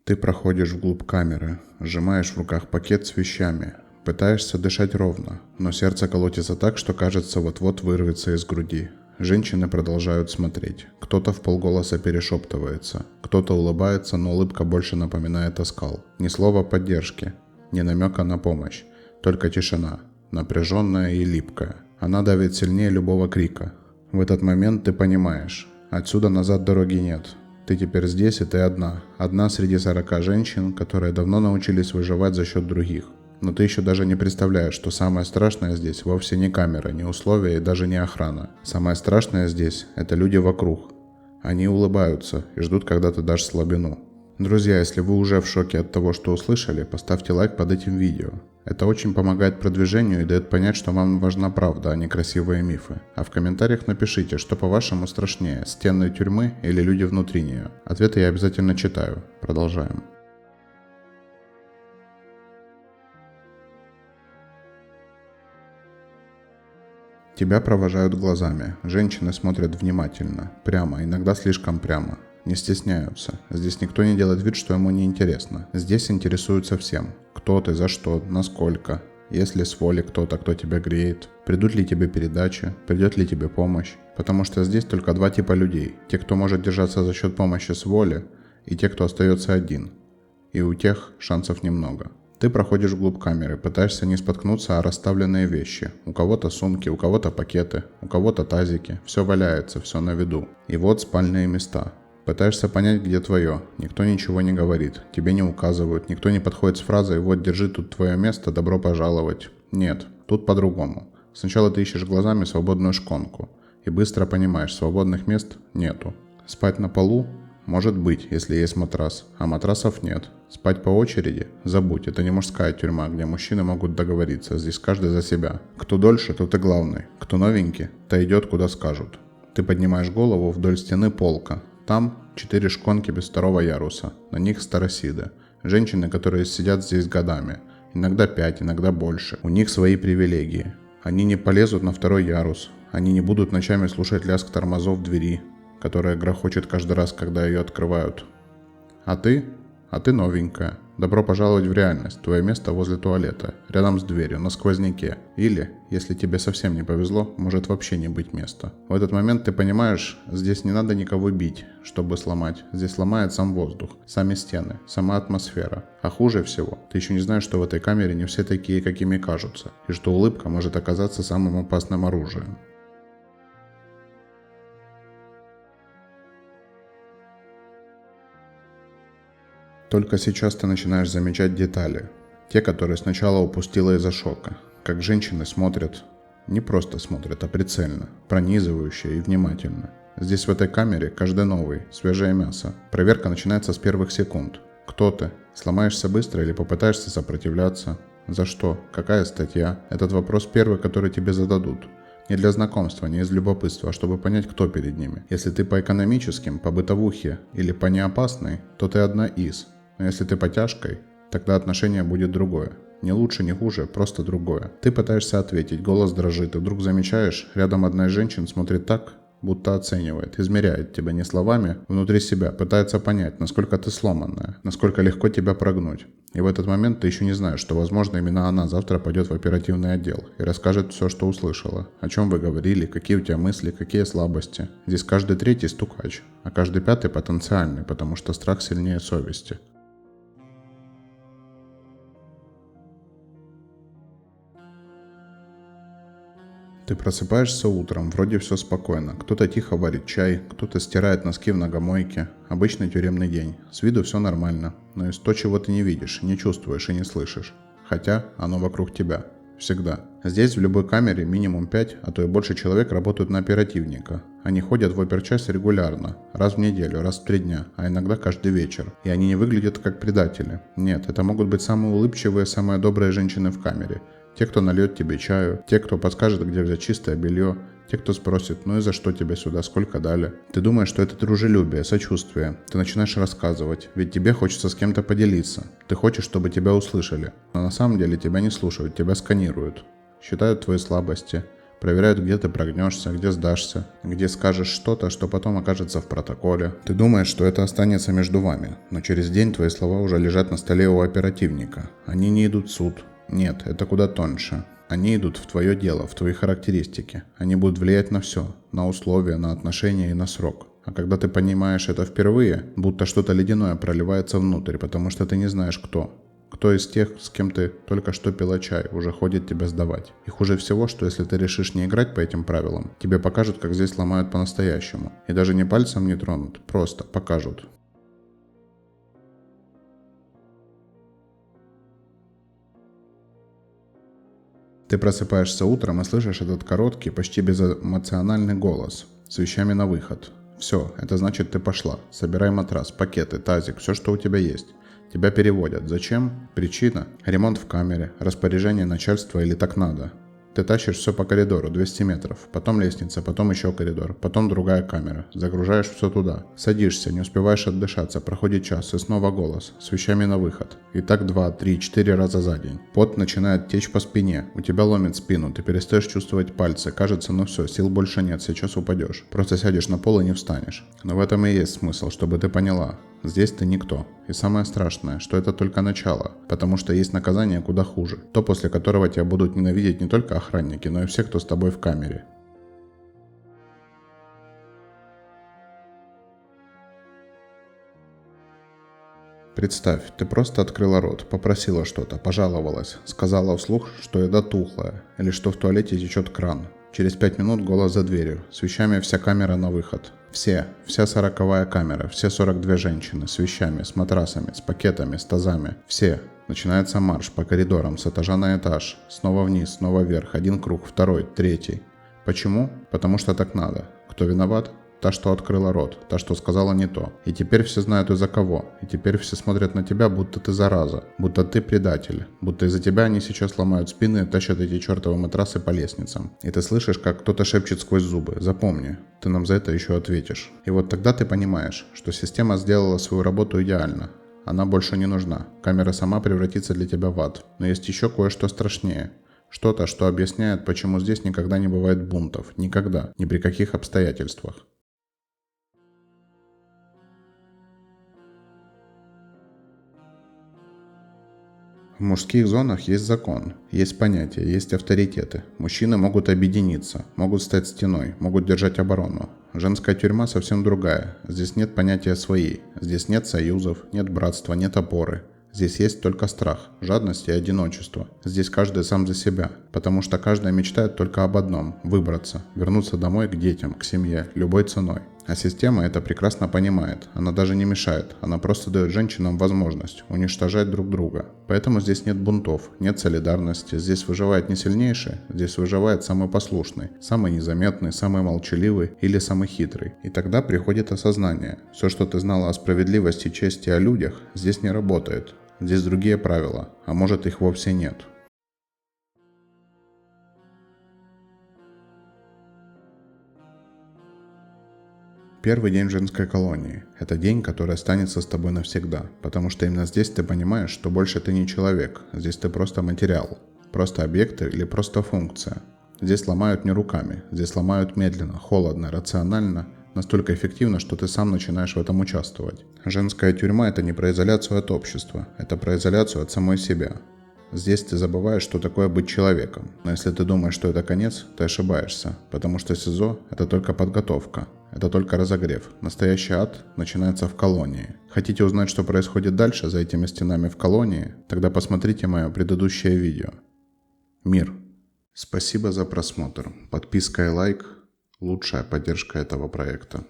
Ты проходишь вглубь камеры, сжимаешь в руках пакет с вещами, пытаешься дышать ровно, но сердце колотится так, что кажется вот-вот вырвется из груди. Женщины продолжают смотреть. Кто-то вполголоса перешептывается, кто-то улыбается, но улыбка больше напоминает оскал. Ни слова поддержки, ни намека на помощь, только тишина, напряженная и липкая. Она давит сильнее любого крика. В этот момент ты понимаешь, отсюда назад дороги нет. Ты теперь здесь, и ты одна. Одна среди 40 женщин, которые давно научились выживать за счет других. Но ты еще даже не представляешь, что самое страшное здесь вовсе не камера, не условия и даже не охрана. Самое страшное здесь – это люди вокруг. Они улыбаются и ждут, когда ты дашь слабину. Друзья, если вы уже в шоке от того, что услышали, поставьте лайк под этим видео. Это очень помогает продвижению и дает понять, что вам важна правда, а не красивые мифы. А в комментариях напишите, что по-вашему страшнее, стены тюрьмы или люди внутри нее. Ответы я обязательно читаю. Продолжаем. Тебя провожают глазами. Женщины смотрят внимательно, прямо, иногда слишком прямо. Не стесняются. Здесь никто не делает вид, что ему не интересно. Здесь интересуются всем. Кто ты, за что, насколько. Есть ли с воли кто-то, кто тебя греет. Придут ли тебе передачи, придет ли тебе помощь. Потому что здесь только два типа людей. Те, кто может держаться за счет помощи с воли, и те, кто остается один. И у тех шансов немного. Ты проходишь вглубь камеры, пытаешься не споткнуться о расставленные вещи. У кого-то сумки, у кого-то пакеты, у кого-то тазики. Все валяется, все на виду. И вот спальные места. Пытаешься понять, где твое. Никто ничего не говорит, тебе не указывают, никто не подходит с фразой «Вот, держи тут твое место, добро пожаловать». Нет, тут по-другому. Сначала ты ищешь глазами свободную шконку. И быстро понимаешь, свободных мест нету. Спать на полу? Может быть, если есть матрас, а матрасов нет. Спать по очереди? Забудь, это не мужская тюрьма, где мужчины могут договориться, здесь каждый за себя. Кто дольше, тот и главный. Кто новенький, то идет куда скажут. Ты поднимаешь голову вдоль стены полка. Там 4 шконки без второго яруса, на них старосиды. Женщины, которые сидят здесь годами. Иногда 5, иногда больше. У них свои привилегии. Они не полезут на второй ярус. Они не будут ночами слушать лязг тормозов двери, которая грохочет каждый раз, когда ее открывают. А ты новенькая. Добро пожаловать в реальность. Твое место возле туалета, рядом с дверью, на сквозняке. Или, если тебе совсем не повезло, может вообще не быть места. В этот момент ты понимаешь, здесь не надо никого бить, чтобы сломать. Здесь ломает сам воздух, сами стены, сама атмосфера. А хуже всего, ты еще не знаешь, что в этой камере не все такие, какими кажутся. И что улыбка может оказаться самым опасным оружием. Только сейчас ты начинаешь замечать детали. Те, которые сначала упустила из-за шока. Как женщины смотрят, не просто смотрят, а прицельно, пронизывающе и внимательно. Здесь в этой камере каждый новый, свежее мясо. Проверка начинается с первых секунд. Кто ты? Сломаешься быстро или попытаешься сопротивляться? За что? Какая статья? Этот вопрос первый, который тебе зададут. Не для знакомства, не из любопытства, а чтобы понять, кто перед ними. Если ты по экономическим, по бытовухе или по неопасной, то ты одна из. Но если ты по тяжкой, тогда отношение будет другое. Не лучше, не хуже, просто другое. Ты пытаешься ответить, голос дрожит, и вдруг замечаешь, рядом одна из женщин смотрит так, будто оценивает, измеряет тебя не словами, внутри себя, пытается понять, насколько ты сломанная, насколько легко тебя прогнуть. И в этот момент ты еще не знаешь, что, возможно, именно она завтра пойдет в оперативный отдел и расскажет все, что услышала, о чем вы говорили, какие у тебя мысли, какие слабости. Здесь каждый третий стукач, а каждый пятый потенциальный, потому что страх сильнее совести. Ты просыпаешься утром, вроде все спокойно. Кто-то тихо варит чай, кто-то стирает носки в ногомойке. Обычный тюремный день. С виду все нормально. Но есть то, чего ты не видишь, не чувствуешь и не слышишь. Хотя оно вокруг тебя. Всегда. Здесь в любой камере минимум 5, а то и больше человек работают на оперативника. Они ходят в оперчасть регулярно. Раз в неделю, раз в 3 дня, а иногда каждый вечер. И они не выглядят как предатели. Нет, это могут быть самые улыбчивые, самые добрые женщины в камере. Те, кто нальет тебе чаю, те, кто подскажет, где взять чистое белье, те, кто спросит, ну и за что тебе сюда, сколько дали. Ты думаешь, что это дружелюбие, сочувствие. Ты начинаешь рассказывать, ведь тебе хочется с кем-то поделиться. Ты хочешь, чтобы тебя услышали. Но на самом деле тебя не слушают, тебя сканируют. Считают твои слабости, Проверяют, где ты прогнешься, где сдашься, где скажешь что-то, что потом окажется в протоколе. Ты думаешь, что это останется между вами, но через день твои слова уже лежат на столе у оперативника. Они не идут в суд. Нет, это куда тоньше. Они идут в твое дело, в твои характеристики. Они будут влиять на все, на условия, на отношения и на срок. А когда ты понимаешь это впервые, будто что-то ледяное проливается внутрь, потому что ты не знаешь кто. Кто из тех, с кем ты только что пила чай, уже ходит тебя сдавать. И хуже всего, что если ты решишь не играть по этим правилам, тебе покажут, как здесь ломают по-настоящему. И даже не пальцем не тронут, просто покажут. Ты просыпаешься утром и слышишь этот короткий, почти безэмоциональный голос с вещами на выход. Все, это значит, ты пошла. Собирай матрас, пакеты, тазик, все, что у тебя есть. Тебя переводят. Зачем? Причина? Ремонт в камере, распоряжение начальства или так надо. Ты тащишь все по коридору, 200 метров, потом лестница, потом еще коридор, потом другая камера. Загружаешь все туда. Садишься, не успеваешь отдышаться, проходит час и снова голос, с вещами на выход. И так 2, 3, 4 раза за день. Пот начинает течь по спине, у тебя ломит спину, ты перестаешь чувствовать пальцы, кажется, ну все, сил больше нет, сейчас упадешь. Просто сядешь на пол и не встанешь. Но в этом и есть смысл, чтобы ты поняла. Здесь ты никто. И самое страшное, что это только начало, потому что есть наказание куда хуже. То, после которого тебя будут ненавидеть не только охранники, но и все, кто с тобой в камере. Представь, ты просто открыла рот, попросила что-то, пожаловалась, сказала вслух, что еда тухлая, или что в туалете течет кран. Через 5 минут голос за дверью, с вещами вся камера на выход. Вся 40-я камера, все 42 женщины, с вещами, с матрасами, с пакетами, с тазами, все. Начинается марш по коридорам, с этажа на этаж, снова вниз, снова вверх, один круг, второй, третий. Почему? Потому что так надо. Кто виноват? Та, что открыла рот, та, что сказала не то. И теперь все знают из-за кого. И теперь все смотрят на тебя, будто ты зараза, будто ты предатель, будто из-за тебя они сейчас ломают спины и тащат эти чертовы матрасы по лестницам. И ты слышишь, как кто-то шепчет сквозь зубы: запомни, ты нам за это еще ответишь. И вот тогда ты понимаешь, что система сделала свою работу идеально. Она больше не нужна. Камера сама превратится для тебя в ад. Но есть еще кое-что страшнее. Что-то, что объясняет, почему здесь никогда не бывает бунтов. Никогда. Ни при каких обстоятельствах. В мужских зонах есть закон, есть понятия, есть авторитеты. Мужчины могут объединиться, могут стать стеной, могут держать оборону. Женская тюрьма совсем другая. Здесь нет понятия «свои». Здесь нет союзов, нет братства, нет опоры. Здесь есть только страх, жадность и одиночество. Здесь каждый сам за себя, потому что каждая мечтает только об одном – выбраться, вернуться домой к детям, к семье, любой ценой. А система это прекрасно понимает, она даже не мешает, она просто дает женщинам возможность уничтожать друг друга. Поэтому здесь нет бунтов, нет солидарности, здесь выживает не сильнейший, здесь выживает самый послушный, самый незаметный, самый молчаливый или самый хитрый. И тогда приходит осознание, все, что ты знала о справедливости, чести, о людях, здесь не работает. Здесь другие правила, а может их вовсе нет. Первый день в женской колонии – это день, который останется с тобой навсегда, потому что именно здесь ты понимаешь, что больше ты не человек, здесь ты просто материал, просто объект или просто функция. Здесь ломают не руками, здесь ломают медленно, холодно, рационально, настолько эффективно, что ты сам начинаешь в этом участвовать. Женская тюрьма – это не про изоляцию от общества, это про изоляцию от самой себя. Здесь ты забываешь, что такое быть человеком. Но если ты думаешь, что это конец, ты ошибаешься, потому что СИЗО – это только подготовка, это только разогрев. Настоящий ад начинается в колонии. Хотите узнать, что происходит дальше за этими стенами в колонии? Тогда посмотрите мое предыдущее видео. Мир. Спасибо за просмотр. Подписка и лайк – лучшая поддержка этого проекта.